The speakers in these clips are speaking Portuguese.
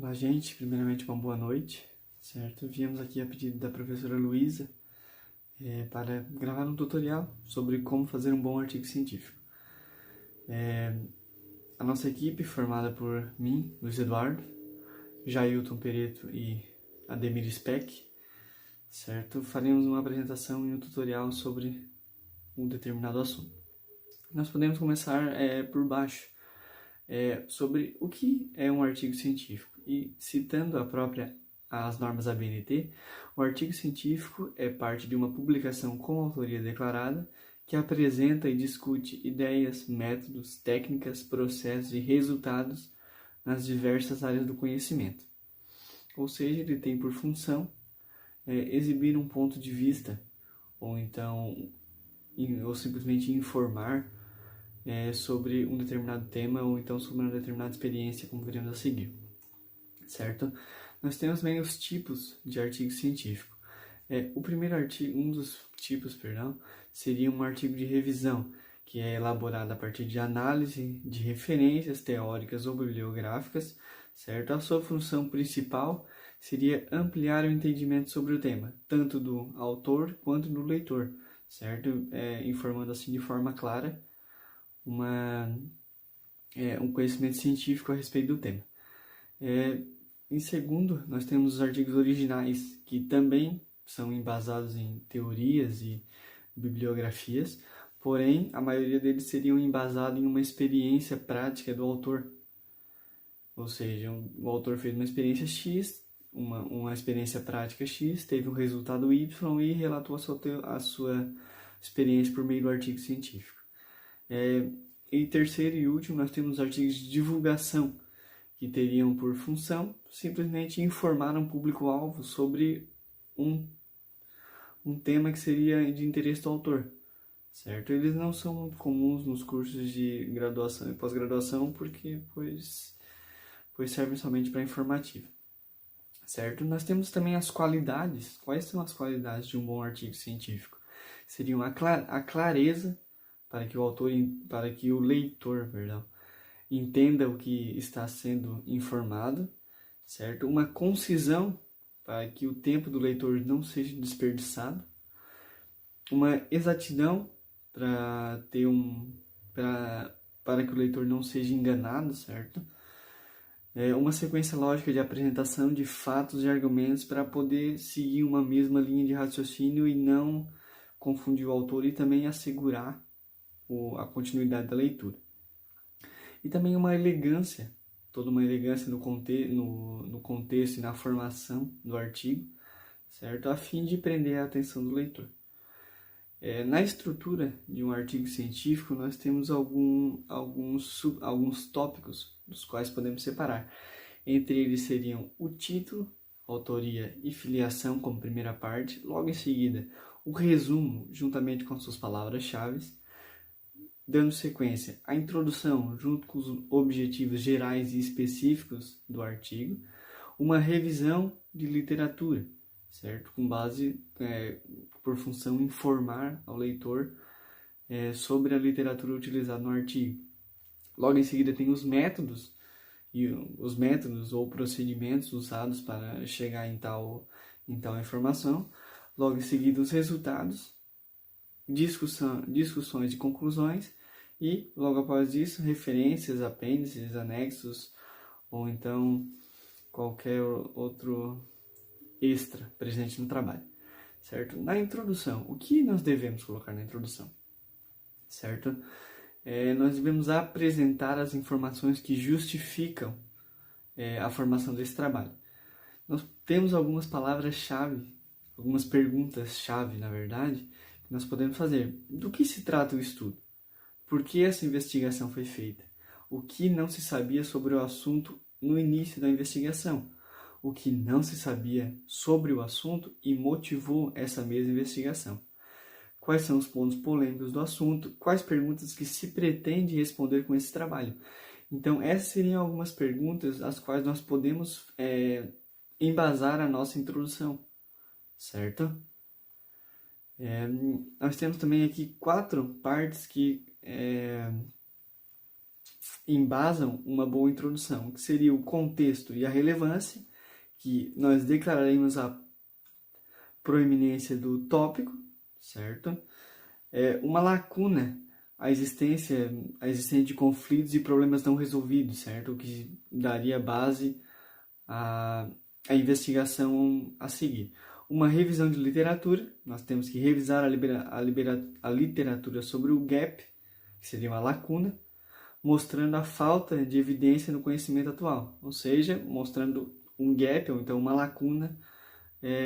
Olá, gente. Primeiramente, uma boa noite, certo? Viemos aqui a pedido da professora Luísa para gravar um tutorial sobre como fazer um bom artigo científico. A nossa equipe, formada por mim, Luiz Eduardo, Jailton Pereto e Ademir Speck, certo? Faremos uma apresentação e um tutorial sobre um determinado assunto. Nós podemos começar por baixo, sobre o que é um artigo científico. E citando as normas da ABNT, o artigo científico é parte de uma publicação com autoria declarada que apresenta e discute ideias, métodos, técnicas, processos e resultados nas diversas áreas do conhecimento. Ou seja, ele tem por função exibir um ponto de vista, ou simplesmente informar sobre um determinado tema, ou então sobre uma determinada experiência, como veremos a seguir, certo? Nós temos também os tipos de artigo científico. O primeiro artigo, um dos tipos, seria um artigo de revisão, que é elaborado a partir de análise de referências teóricas ou bibliográficas, certo? A sua função principal seria ampliar o entendimento sobre o tema, tanto do autor quanto do leitor, certo? Informando assim de forma clara um conhecimento científico a respeito do tema. Em segundo, nós temos os artigos originais, que também são embasados em teorias e bibliografias, porém, a maioria deles seriam embasados em uma experiência prática do autor. Ou seja, o autor fez uma experiência X, uma experiência prática X, teve um resultado Y e relatou a sua experiência por meio do artigo científico. E terceiro e último, nós temos os artigos de divulgação, que teriam por função simplesmente informar um público-alvo sobre um tema que seria de interesse do autor, certo? Eles não são muito comuns nos cursos de graduação e pós-graduação, porque pois servem somente para informativo, certo? Nós temos também as qualidades. Quais são as qualidades de um bom artigo científico? Seriam a clareza, para que o leitor, entenda o que está sendo informado, certo? Uma concisão, para que o tempo do leitor não seja desperdiçado. Uma exatidão, para que o leitor não seja enganado, certo? Uma sequência lógica de apresentação de fatos e argumentos para poder seguir uma mesma linha de raciocínio e não confundir o autor, e também assegurar a continuidade da leitura. E também uma elegância, toda uma elegância no contexto e na formação do artigo, certo? A fim de prender a atenção do leitor. Na estrutura de um artigo científico, nós temos alguns tópicos dos quais podemos separar. Entre eles seriam o título, autoria e filiação como primeira parte, logo em seguida o resumo, juntamente com suas palavras-chave, dando sequência à introdução junto com os objetivos gerais e específicos do artigo, uma revisão de literatura, certo? Com base, por função, informar ao leitor sobre a literatura utilizada no artigo. Logo em seguida tem os métodos ou procedimentos usados para chegar em tal informação. Logo em seguida os resultados, discussões e conclusões, e logo após isso referências, apêndices, anexos ou então qualquer outro extra presente no trabalho, certo? Na introdução, o que nós devemos colocar na introdução, certo? Nós devemos apresentar as informações que justificam a formação desse trabalho. Nós temos algumas palavras-chave, algumas perguntas-chave, na verdade, que nós podemos fazer. Do que se trata o estudo? Por que essa investigação foi feita? O que não se sabia sobre o assunto no início da investigação? O que não se sabia sobre o assunto e motivou essa mesma investigação? Quais são os pontos polêmicos do assunto? Quais perguntas que se pretende responder com esse trabalho? Então, essas seriam algumas perguntas as quais nós podemos embasar a nossa introdução, certo? Nós temos também aqui 4 partes que embasam uma boa introdução, que seria o contexto e a relevância, que nós declararemos a proeminência do tópico, certo? Uma lacuna, a existência de conflitos e problemas não resolvidos, certo? O que daria base à investigação a seguir. Uma revisão de literatura, nós temos que revisar a literatura sobre o gap, que seria uma lacuna, mostrando a falta de evidência no conhecimento atual, ou seja, mostrando um gap, ou então uma lacuna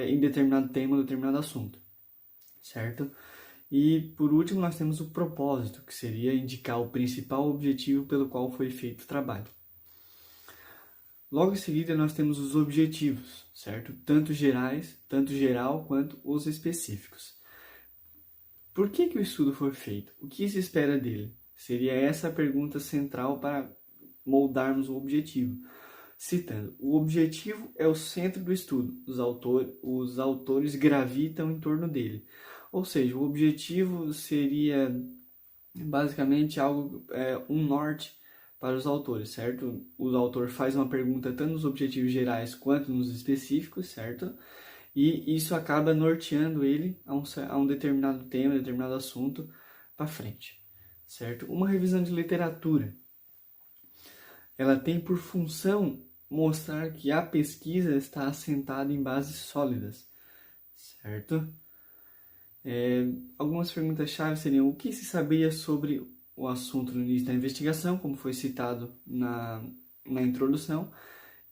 em determinado tema, determinado assunto, certo? E, por último, nós temos o propósito, que seria indicar o principal objetivo pelo qual foi feito o trabalho. Logo em seguida, nós temos os objetivos, certo? Tanto geral, quanto os específicos. Por que o estudo foi feito? O que se espera dele? Seria essa a pergunta central para moldarmos o objetivo. Citando, o objetivo é o centro do estudo, os autores gravitam em torno dele. Ou seja, o objetivo seria basicamente um norte para os autores, certo? O autor faz uma pergunta tanto nos objetivos gerais quanto nos específicos, certo? E isso acaba norteando ele a um determinado tema, determinado assunto para frente, certo? Uma revisão de literatura, ela tem por função mostrar que a pesquisa está assentada em bases sólidas, certo? Algumas perguntas-chave seriam: o que se sabia sobre o assunto no início da investigação, como foi citado na introdução,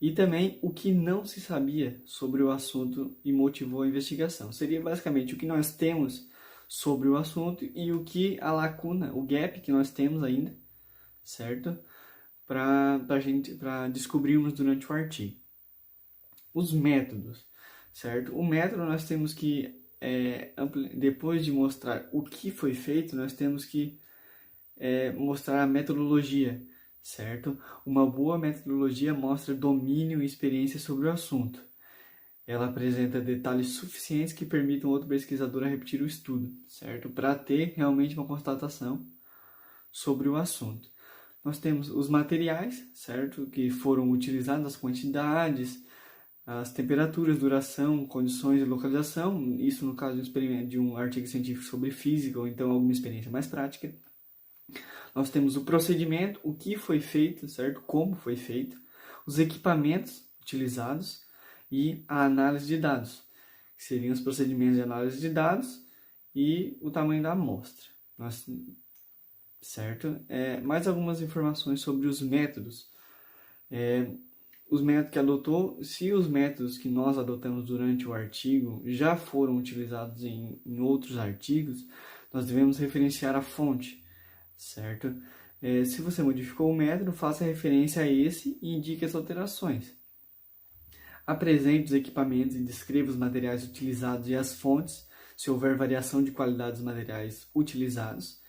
e também o que não se sabia sobre o assunto e motivou a investigação. Seria basicamente o que nós temos sobre o assunto e o que a lacuna, o gap que nós temos ainda, certo? Para descobrirmos durante o artigo. Os métodos, certo? O método nós temos que, depois de mostrar o que foi feito, nós temos que mostrar a metodologia, certo? Uma boa metodologia mostra domínio e experiência sobre o assunto. Ela apresenta detalhes suficientes que permitam outro pesquisador a repetir o estudo, certo? Para ter realmente uma constatação sobre o assunto. Nós temos os materiais, certo? Que foram utilizados, as quantidades, as temperaturas, duração, condições de localização. Isso no caso de um artigo científico sobre física ou então alguma experiência mais prática. Nós temos o procedimento, o que foi feito, certo? Como foi feito, os equipamentos utilizados e a análise de dados, que seriam os procedimentos de análise de dados e o tamanho da amostra. Certo? Mais algumas informações sobre os métodos. Os métodos que adotou, se os métodos que nós adotamos durante o artigo já foram utilizados em outros artigos, nós devemos referenciar a fonte, certo? Se você modificou o método, faça referência a esse e indique as alterações. Apresente os equipamentos e descreva os materiais utilizados e as fontes, se houver variação de qualidade dos materiais utilizados.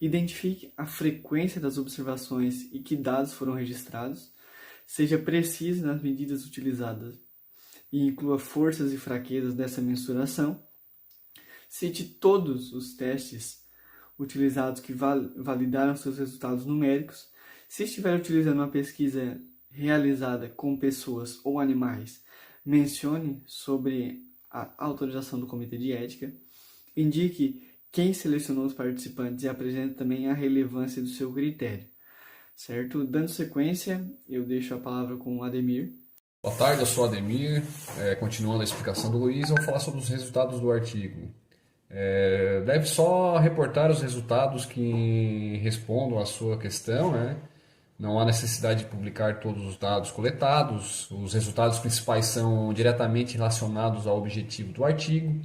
Identifique a frequência das observações e que dados foram registrados. Seja preciso nas medidas utilizadas e inclua forças e fraquezas dessa mensuração. Cite todos os testes utilizados que validaram seus resultados numéricos. Se estiver utilizando uma pesquisa realizada com pessoas ou animais, mencione sobre a autorização do Comitê de Ética. Indique quem selecionou os participantes e apresente também a relevância do seu critério, certo? Dando sequência, eu deixo a palavra com o Ademir. Boa tarde, eu sou o Ademir. Continuando a explicação do Luiz, eu vou falar sobre os resultados do artigo. Deve só reportar os resultados que respondam à sua questão, né? Não há necessidade de publicar todos os dados coletados. Os resultados principais são diretamente relacionados ao objetivo do artigo.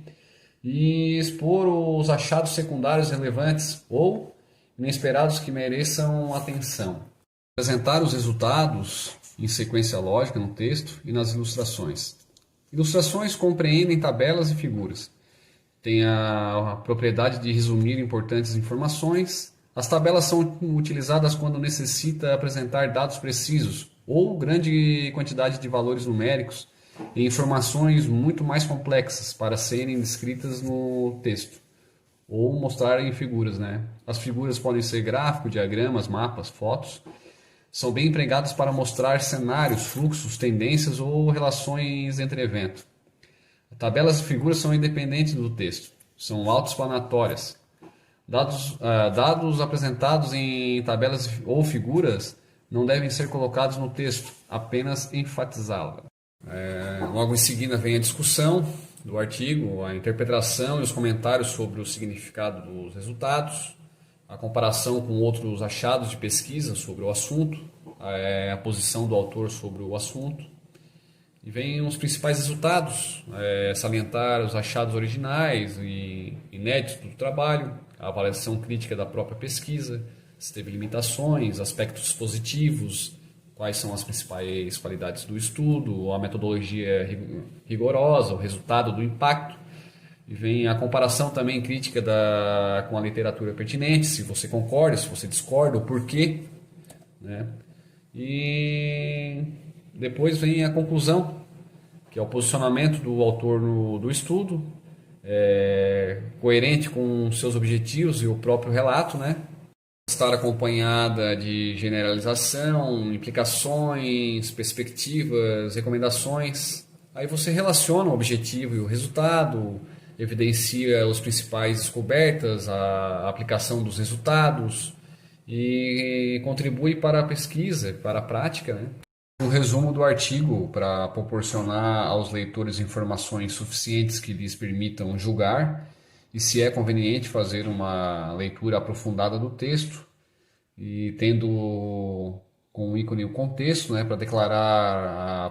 E expor os achados secundários relevantes ou inesperados que mereçam atenção. Apresentar os resultados em sequência lógica no texto e nas ilustrações. Ilustrações compreendem tabelas e figuras. Tem a propriedade de resumir importantes informações. As tabelas são utilizadas quando necessita apresentar dados precisos ou grande quantidade de valores numéricos e informações muito mais complexas para serem descritas no texto ou mostrar em figuras, né? As figuras podem ser gráficos, diagramas, mapas, fotos. são bem empregados para mostrar cenários, fluxos, tendências ou relações entre eventos. Tabelas e figuras são independentes do texto, são autoexplanatórias. Dados apresentados em tabelas ou figuras não devem ser colocados no texto, apenas enfatizá-la. Logo em seguida vem a discussão do artigo, a interpretação e os comentários sobre o significado dos resultados, a comparação com outros achados de pesquisa sobre o assunto, a posição do autor sobre o assunto. E vem os principais resultados, salientar os achados originais e inéditos do trabalho, a avaliação crítica da própria pesquisa, se teve limitações, aspectos positivos, quais são as principais qualidades do estudo, a metodologia rigorosa, o resultado do impacto. E vem a comparação também crítica com a literatura pertinente, se você concorda, se você discorda, o porquê, né? E depois vem a conclusão, que é o posicionamento do autor do estudo, coerente com seus objetivos e o próprio relato, né? Estar acompanhada de generalização, implicações, perspectivas, recomendações. Aí você relaciona o objetivo e o resultado, evidencia os principais descobertas, a aplicação dos resultados e contribui para a pesquisa, para a prática, né? Um resumo do artigo para proporcionar aos leitores informações suficientes que lhes permitam julgar e se é conveniente fazer uma leitura aprofundada do texto e tendo com ícone o contexto, né, para declarar a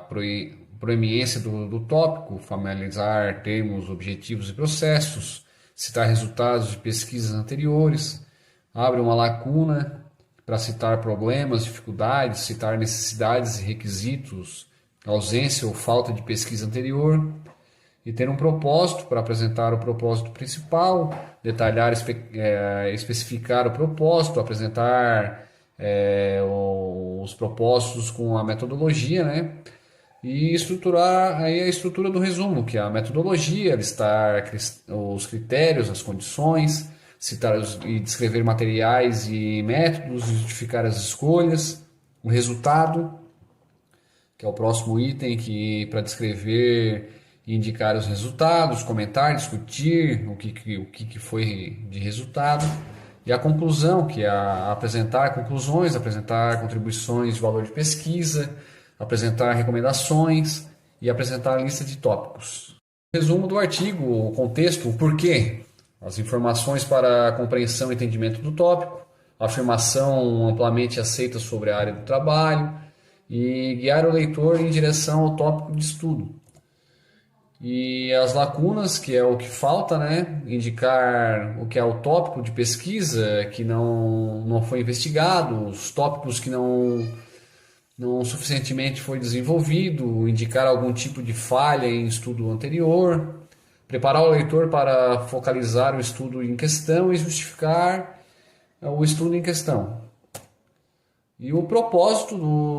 proeminência do tópico, familiarizar termos, objetivos e processos, citar resultados de pesquisas anteriores, abre uma lacuna para citar problemas, dificuldades, citar necessidades e requisitos, ausência ou falta de pesquisa anterior, e ter um propósito para apresentar o propósito principal, detalhar, especificar o propósito, apresentar os propósitos com a metodologia, né? E estruturar aí a estrutura do resumo, que é a metodologia, listar os critérios, as condições, citar e descrever materiais e métodos, justificar as escolhas, o resultado, que é o próximo item, que para descrever e indicar os resultados, comentar, discutir o que foi de resultado, e a conclusão, que é apresentar conclusões, apresentar contribuições de valor de pesquisa, apresentar recomendações e apresentar a lista de tópicos. Resumo do artigo, o contexto, o porquê, as informações para a compreensão e entendimento do tópico, a afirmação amplamente aceita sobre a área do trabalho e guiar o leitor em direção ao tópico de estudo. E as lacunas, que é o que falta, né? Indicar o que é o tópico de pesquisa que não foi investigado, os tópicos que não suficientemente foi desenvolvido, indicar algum tipo de falha em estudo anterior, preparar o leitor para focalizar o estudo em questão e justificar o estudo em questão. E o propósito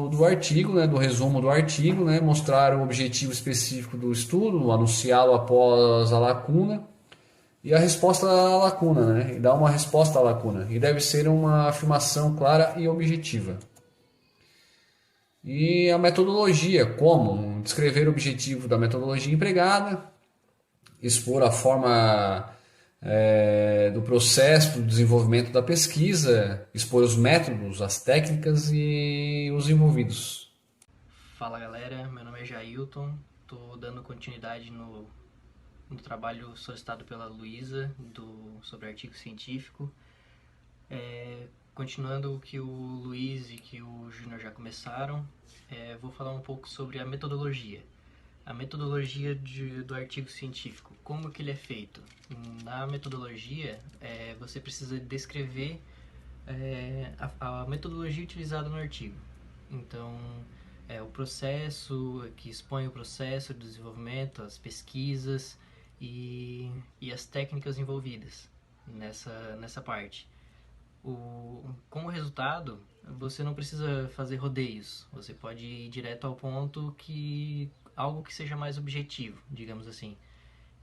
do artigo, né, do resumo do artigo, né, mostrar o objetivo específico do estudo, anunciá-lo após a lacuna e a resposta à lacuna, né, e dar uma resposta à lacuna. E deve ser uma afirmação clara e objetiva. E a metodologia, como descrever o objetivo da metodologia empregada, expor a forma do processo do desenvolvimento da pesquisa, expor os métodos, as técnicas e os envolvidos. Fala galera, meu nome é Jailton, estou dando continuidade no trabalho solicitado pela Luísa sobre artigo científico. Continuando o que o Luiz e que o Júnior já começaram, vou falar um pouco sobre a metodologia. A metodologia do artigo científico, como que ele é feito? Na metodologia, você precisa descrever a metodologia utilizada no artigo. Então, o processo, que expõe o processo de desenvolvimento, as pesquisas e as técnicas envolvidas nessa parte. Como resultado, você não precisa fazer rodeios, você pode ir direto ao ponto, algo que seja mais objetivo, digamos assim.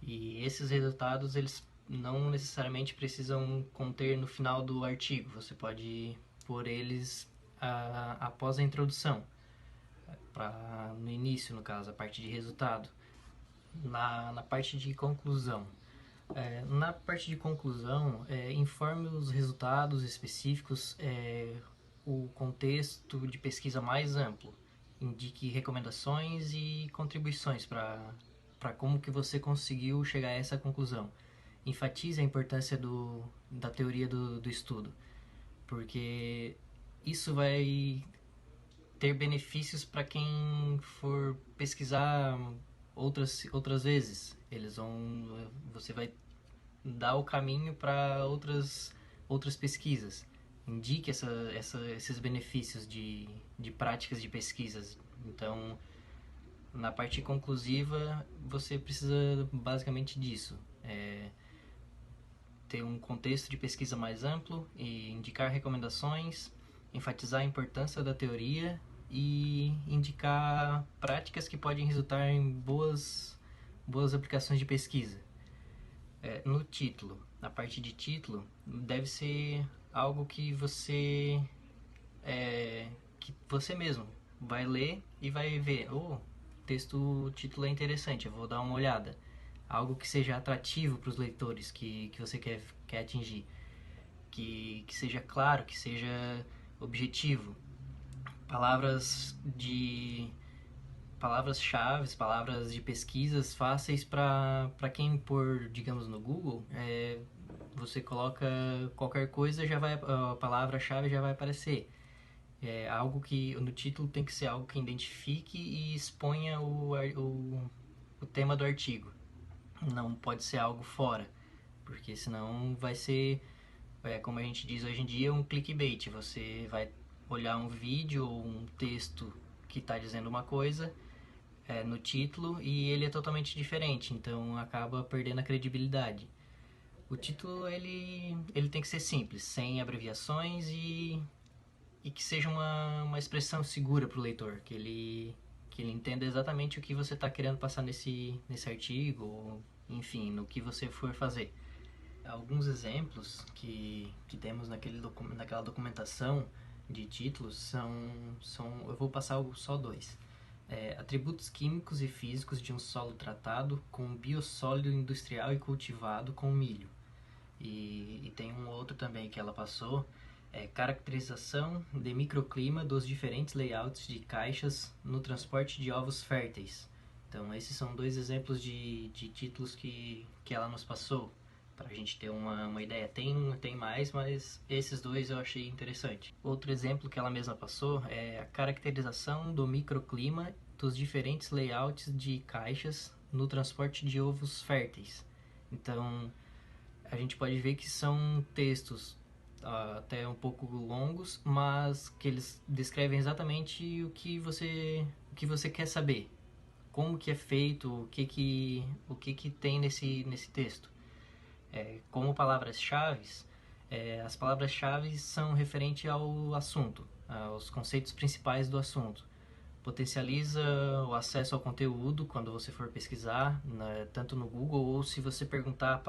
E esses resultados, eles não necessariamente precisam conter no final do artigo, você pode pôr eles após a introdução, no início, no caso, a parte de resultado. Na parte de conclusão. Na parte de conclusão, informe os resultados específicos, o contexto de pesquisa mais amplo. Indique recomendações e contribuições para como que você conseguiu chegar a essa conclusão. Enfatize a importância da teoria do estudo, porque isso vai ter benefícios para quem for pesquisar outras vezes. Você vai dar o caminho para outras pesquisas. Indique esses benefícios de práticas de pesquisas. Então, na parte conclusiva, você precisa basicamente disso. Ter um contexto de pesquisa mais amplo e indicar recomendações, enfatizar a importância da teoria e indicar práticas que podem resultar em boas aplicações de pesquisa. No título, na parte de título, deve ser algo que você mesmo vai ler e vai ver, o título é interessante, eu vou dar uma olhada. Algo que seja atrativo para os leitores que você quer atingir, que seja claro, que seja objetivo. Palavras-chave, palavras de pesquisas fáceis para quem pôr, digamos, no Google. Você coloca qualquer coisa, a palavra-chave já vai aparecer. Algo que no título tem que ser algo que identifique e exponha o tema do artigo. Não pode ser algo fora, porque senão vai ser, como a gente diz hoje em dia, um clickbait. Você vai olhar um vídeo ou um texto que está dizendo uma coisa no título e ele é totalmente diferente, então acaba perdendo a credibilidade. O título ele tem que ser simples, sem abreviações e que seja uma expressão segura para o leitor, que ele entenda exatamente o que você está querendo passar nesse artigo, ou, enfim, no que você for fazer. Alguns exemplos que temos naquela documentação de títulos são eu vou passar só 2. Atributos químicos e físicos de um solo tratado com biossólido industrial e cultivado com milho. E tem um outro também que ela passou, caracterização de microclima dos diferentes layouts de caixas no transporte de ovos férteis. Então esses são 2 exemplos de títulos que ela nos passou, para a gente ter uma ideia. Tem mais, mas esses 2 eu achei interessante. Outro exemplo que ela mesma passou é a caracterização do microclima dos diferentes layouts de caixas no transporte de ovos férteis. Então a gente pode ver que são textos até um pouco longos, mas que eles descrevem exatamente o que você quer saber, como que é feito, o que tem nesse texto. Como palavras-chave, as palavras-chave são referentes ao assunto, aos conceitos principais do assunto. Potencializa o acesso ao conteúdo quando você for pesquisar, tanto no Google ou se você perguntar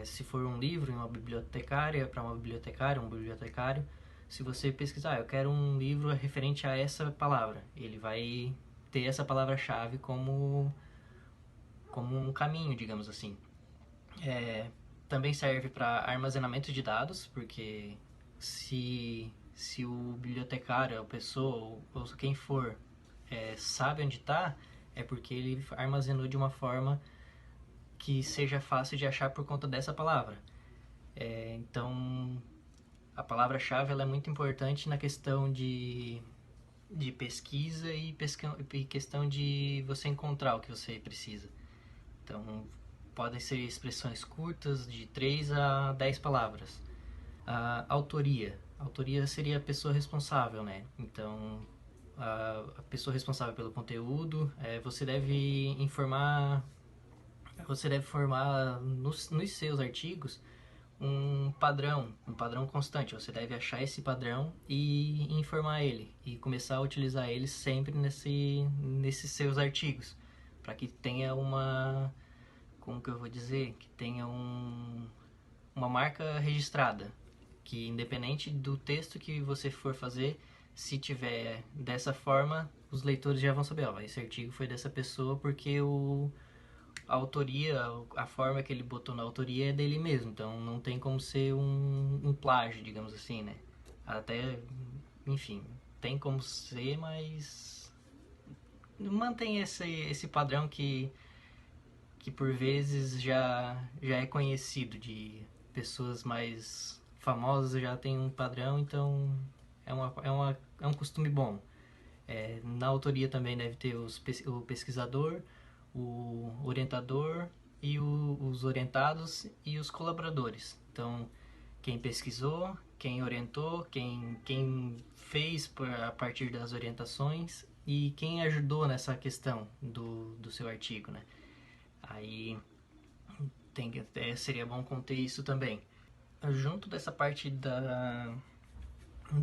se for um livro, uma bibliotecária, para uma bibliotecária, um bibliotecário, se você pesquisar, eu quero um livro referente a essa palavra, ele vai ter essa palavra-chave como um caminho, digamos assim. Também serve para armazenamento de dados, porque se o bibliotecário, a pessoa ou quem for sabe onde está, é porque ele armazenou de uma forma que seja fácil de achar por conta dessa palavra. Então, a palavra-chave ela é muito importante na questão de pesquisa e questão de você encontrar o que você precisa. Então, podem ser expressões curtas, de 3 a 10 palavras. Autoria. Autoria seria a pessoa responsável, né? Então, a pessoa responsável pelo conteúdo, você deve formar nos seus artigos um padrão constante. Você deve achar esse padrão e informar ele, e começar a utilizar ele sempre nesses seus artigos, para que tenha que tenha uma marca registrada, que independente do texto que você for fazer, se tiver dessa forma, os leitores já vão saber, ó, esse artigo foi dessa pessoa porque a autoria, a forma que ele botou na autoria é dele mesmo, então não tem como ser um plágio, digamos assim, né? Até, enfim, tem como ser, mas mantém esse padrão que por vezes já é conhecido de pessoas mais famosas, já tem um padrão, então é um costume bom. Na autoria também deve ter o pesquisador, o orientador e os orientados e os colaboradores. Então, quem pesquisou, quem orientou, quem fez a partir das orientações e quem ajudou nessa questão do seu artigo, né? Aí seria bom conter isso também. Junto dessa parte da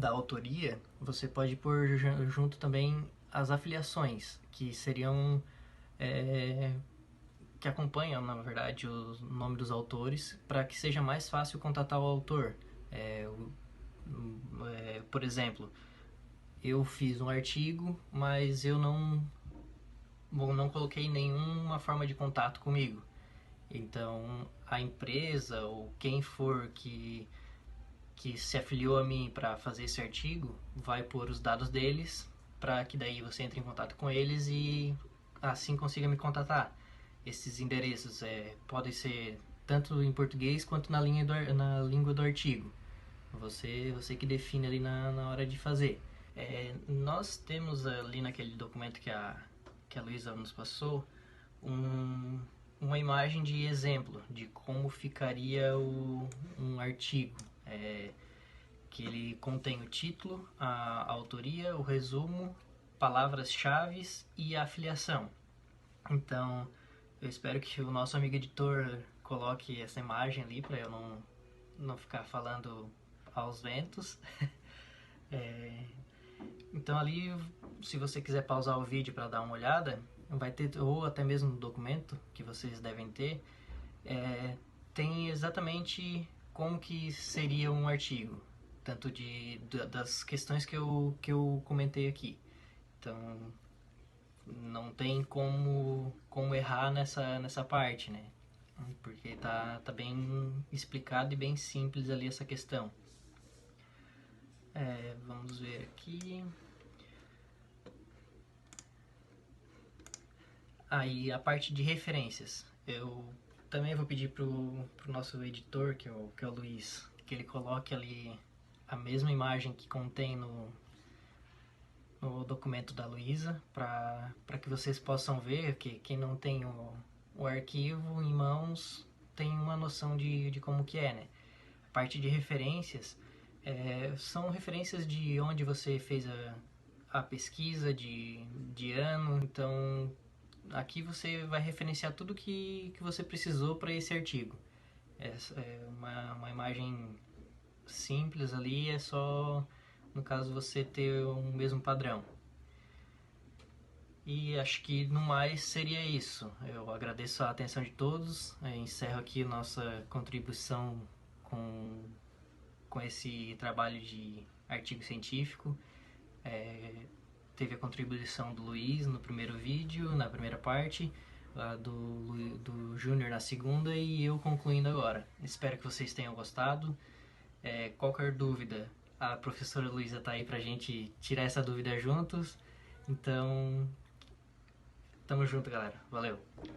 autoria, você pode pôr junto também as afiliações, que seriam que acompanham, na verdade, o nome dos autores, para que seja mais fácil contatar o autor. Por exemplo, eu fiz um artigo, mas eu não coloquei nenhuma forma de contato comigo. Então, a empresa ou quem for que se afiliou a mim para fazer esse artigo vai pôr os dados deles para que daí você entre em contato com eles e assim consiga me contatar. Esses endereços podem ser tanto em português quanto na língua do artigo. Você que define ali na hora de fazer. Nós temos ali naquele documento que a Luísa nos passou uma imagem de exemplo de como ficaria um artigo. Que ele contém o título, a autoria, o resumo, palavras-chave e a afiliação. Então, eu espero que o nosso amigo editor coloque essa imagem ali para eu não ficar falando aos ventos. Então ali, se você quiser pausar o vídeo para dar uma olhada, vai ter, ou até mesmo no documento que vocês devem ter, tem exatamente como que seria um artigo, tanto das questões que eu comentei aqui. Então, não tem como errar nessa parte, né? Porque tá bem explicado e bem simples ali essa questão. Vamos ver aqui. Aí a parte de referências. Eu também vou pedir pro nosso editor, que é o Luiz, que ele coloque ali a mesma imagem que contém no documento da Luísa, para que vocês possam ver, que quem não tem o arquivo em mãos tem uma noção de como que é, né? A parte de referências são referências de onde você fez a pesquisa, de ano. Então, aqui você vai referenciar tudo que você precisou para esse artigo. Uma imagem simples ali, é só, no caso, você ter um mesmo padrão. E acho que no mais seria isso. Eu agradeço a atenção de todos. Encerro aqui nossa contribuição com esse trabalho de artigo científico. Teve a contribuição do Luiz no primeiro vídeo, na primeira parte, do Júnior na segunda e eu concluindo agora. Espero que vocês tenham gostado. Qualquer dúvida, a professora Luísa está aí pra gente tirar essa dúvida juntos. Então, tamo junto, galera. Valeu!